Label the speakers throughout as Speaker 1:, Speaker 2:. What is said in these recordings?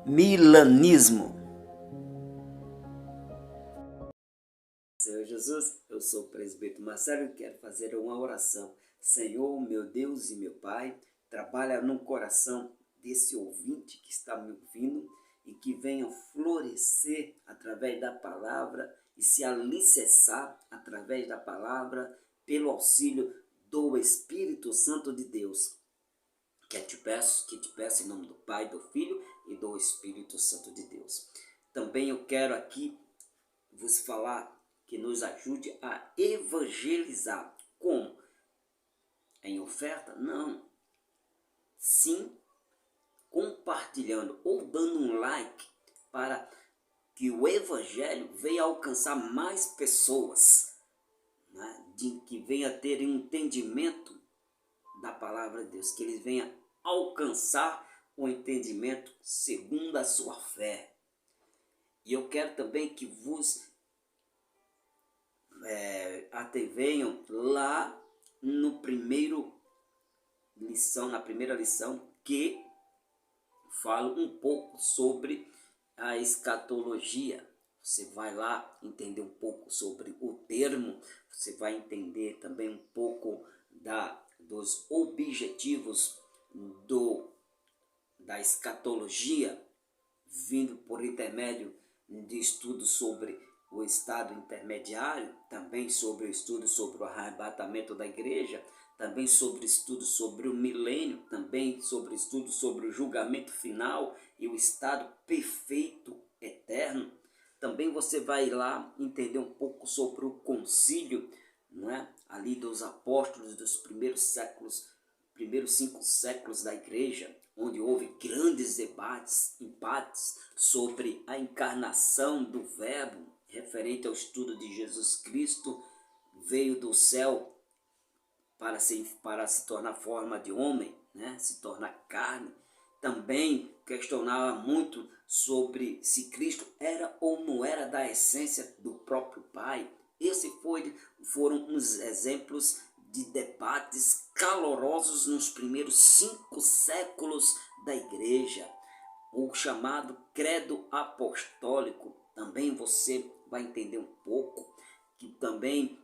Speaker 1: milanismo. Senhor Jesus, eu sou o presbítero Marcelo e quero fazer uma oração. Senhor, meu Deus e meu Pai, trabalha no coração desse ouvinte que está me ouvindo e que venha florescer através da palavra e se alicerçar através da palavra pelo auxílio do Espírito Santo de Deus. Que te peço em nome do Pai, do Filho e do Espírito Santo de Deus. Também eu quero aqui vos falar que nos ajude a evangelizar. Como? Em oferta? Não. Sim, compartilhando ou dando um like para que o evangelho venha alcançar mais pessoas, né? Que venha ter um entendimento da palavra de Deus, que eles venham alcançar o entendimento segundo a sua fé. E eu quero também que vos atevenham lá na primeira lição, que falo um pouco sobre a escatologia. Você vai lá entender um pouco sobre o termo, você vai entender também um pouco dos objetivos da escatologia, vindo por intermédio de estudos sobre o estado intermediário, também sobre o estudo sobre o arrebatamento da igreja, também sobre estudo sobre o milênio, também sobre estudo sobre o julgamento final e o estado perfeito eterno. Também você vai lá entender um pouco sobre o concílio, não é? Ali dos apóstolos dos primeiros 5 séculos da igreja, onde houve grandes embates sobre a encarnação do verbo, referente ao estudo de Jesus Cristo, veio do céu para se tornar forma de homem, né? Se tornar carne. Também questionava muito sobre se Cristo era ou não era da essência do próprio Pai. Esses foram uns exemplos de debates calorosos nos primeiros 5 séculos da igreja. O chamado credo apostólico, também você vai entender um pouco, que também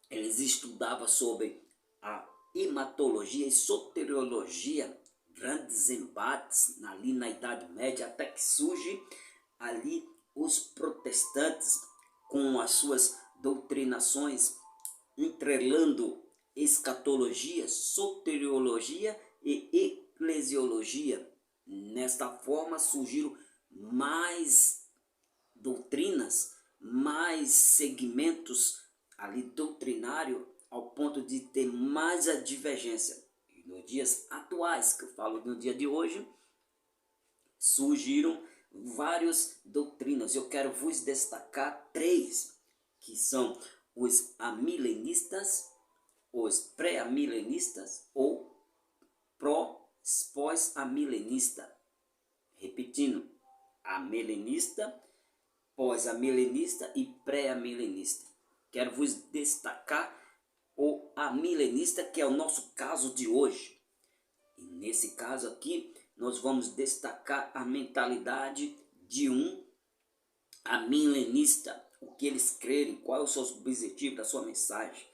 Speaker 1: eles estudavam sobre a hematologia e soteriologia, grandes embates ali na Idade Média, até que surge ali os protestantes com as suas doutrinações, entrelando escatologia, soteriologia e eclesiologia. Nesta forma surgiram mais doutrinas, mais segmentos ali doutrinário, ao ponto de ter mais a divergência. E nos dias atuais, que eu falo no dia de hoje, surgiram várias doutrinas. Eu quero vos destacar 3, que são os amilenistas, os pré-amilenistas ou pós-amilenista. Repetindo, amilenista, pós-amilenista e pré-amilenista. Quero vos destacar o amilenista, que é o nosso caso de hoje. E nesse caso aqui, nós vamos destacar a mentalidade de um amilenista, o que eles crerem, qual é o seu objetivo da sua mensagem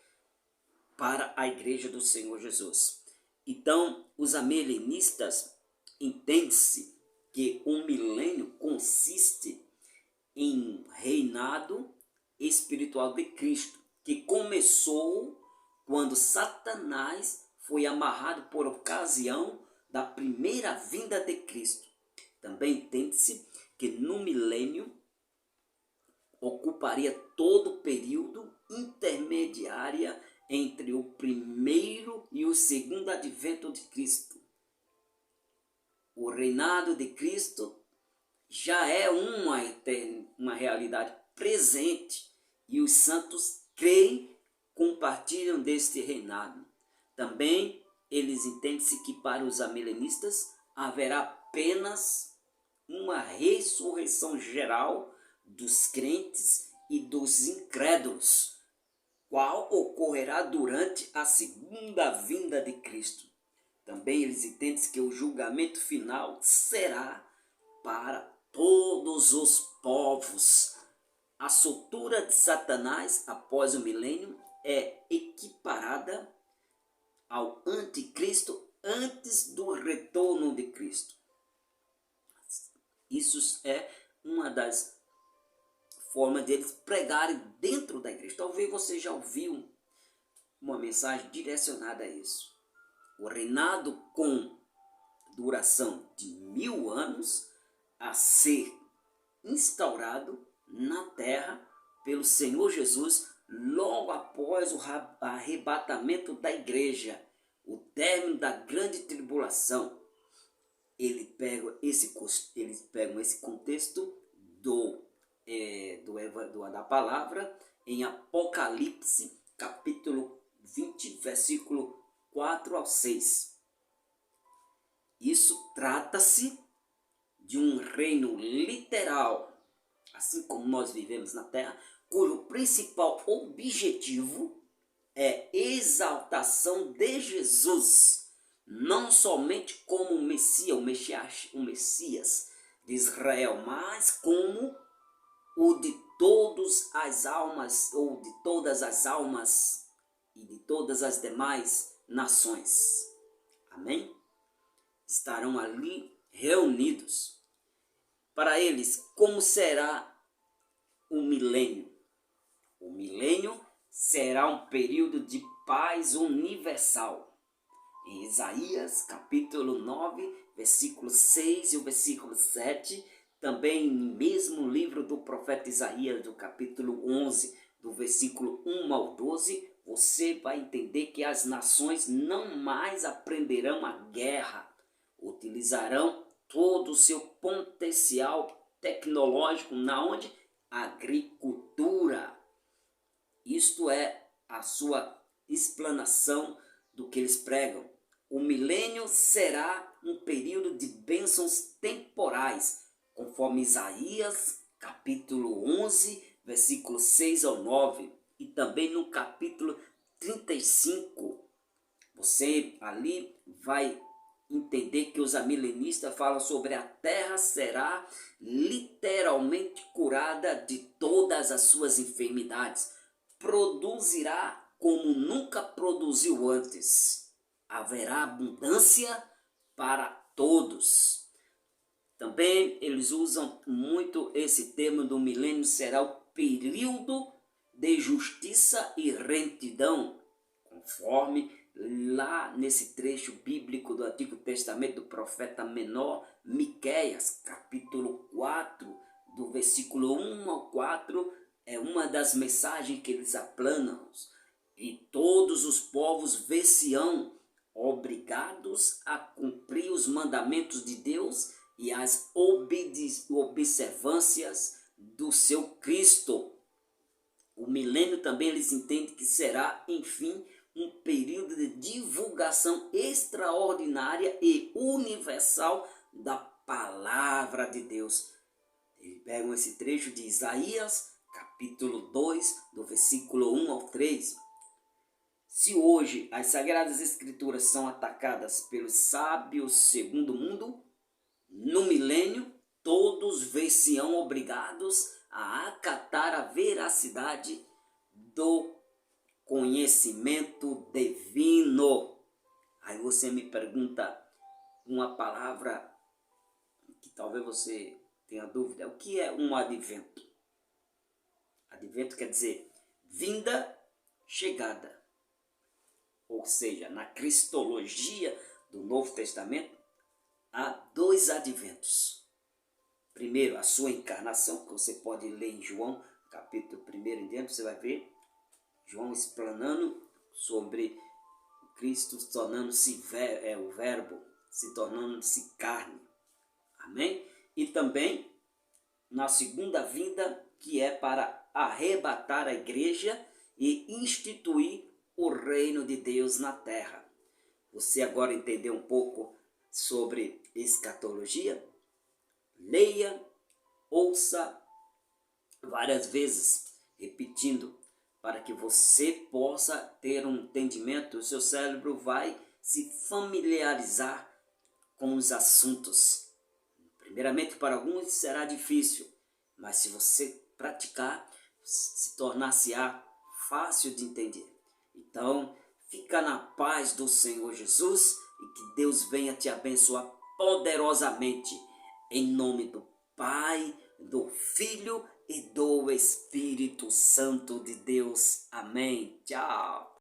Speaker 1: para a igreja do Senhor Jesus. Então, os amilenistas entende-se que o milênio consiste em reinado espiritual de Cristo, que começou quando Satanás foi amarrado por ocasião da primeira vinda de Cristo. Também entende-se que no milênio ocuparia todo o período intermediário entre o primeiro e o segundo advento de Cristo. O reinado de Cristo já é uma realidade presente e os santos creem, compartilham deste reinado. Também eles entendem-se que para os amilenistas haverá apenas uma ressurreição geral dos crentes e dos incrédulos, qual ocorrerá durante a segunda vinda de Cristo. Também eles entendem que o julgamento final será para todos os povos. A soltura de Satanás após o milênio é equiparada ao anticristo antes do retorno de Cristo. Isso é uma das formas deles pregarem dentro da igreja. Talvez você já ouviu uma mensagem direcionada a isso. O reinado com duração de 1000 anos a ser instaurado na terra pelo Senhor Jesus logo após o arrebatamento da igreja, o término da grande tribulação. Eles pegam esse contexto da palavra em Apocalipse, capítulo 20, versículo 4 ao 6. Isso trata-se de um reino literal, assim como nós vivemos na terra, cujo principal objetivo é exaltação de Jesus, não somente como o Messias de Israel, mas como o de todas as almas, ou de todas as almas e de todas as demais nações. Amém? Estarão ali reunidos. Para eles, como será o milênio? O milênio será um período de paz universal. Em Isaías, capítulo 9, versículo 6 e o versículo 7, também no mesmo livro do profeta Isaías, do capítulo 11, do versículo 1 ao 12, você vai entender que as nações não mais aprenderão a guerra, utilizarão todo o seu potencial tecnológico na onde? Agricultura. Isto é a sua explanação do que eles pregam. O milênio será um período de bênçãos temporais, conforme Isaías, capítulo 11, versículo 6 ao 9, e também no capítulo 35. Você ali vai entender que os amilenistas falam sobre a terra será literalmente curada de todas as suas enfermidades. Produzirá como nunca produziu antes. Haverá abundância para todos. Também eles usam muito esse termo do milênio, será o período de justiça e retidão, conforme lá nesse trecho bíblico do Antigo Testamento do profeta menor Miqueias, capítulo 4, do versículo 1 ao 4, é uma das mensagens que eles aplanam. E todos os povos ver-se-ão obrigados a cumprir os mandamentos de Deus e as observâncias do seu Cristo. O milênio também eles entendem que será, enfim, um período de divulgação extraordinária e universal da palavra de Deus. Eles pegam esse trecho de Isaías, capítulo 2, do versículo 1 ao 3. Se hoje as Sagradas Escrituras são atacadas pelos sábios segundo o mundo, no milênio todos ver-se-ão obrigados a acatar a veracidade do conhecimento divino. Aí você me pergunta uma palavra que talvez você tenha dúvida. O que é um advento? Advento quer dizer vinda, chegada. Ou seja, na cristologia do Novo Testamento, há 2 adventos. Primeiro, a sua encarnação, que você pode ler em João, capítulo 1 em diante, você vai ver João explanando sobre Cristo tornando-se o verbo, se tornando-se carne. Amém? E também na segunda vinda, que é para arrebatar a igreja e instituir o reino de Deus na terra. Você agora entendeu um pouco sobre escatologia? Leia, ouça várias vezes, repetindo, para que você possa ter um entendimento. O seu cérebro vai se familiarizar com os assuntos. Em Primeiramente, para alguns será difícil, mas se você praticar, se tornar-se-á fácil de entender. Então, fica na paz do Senhor Jesus e que Deus venha te abençoar poderosamente. Em nome do Pai, do Filho e do Espírito Santo de Deus. Amém. Tchau.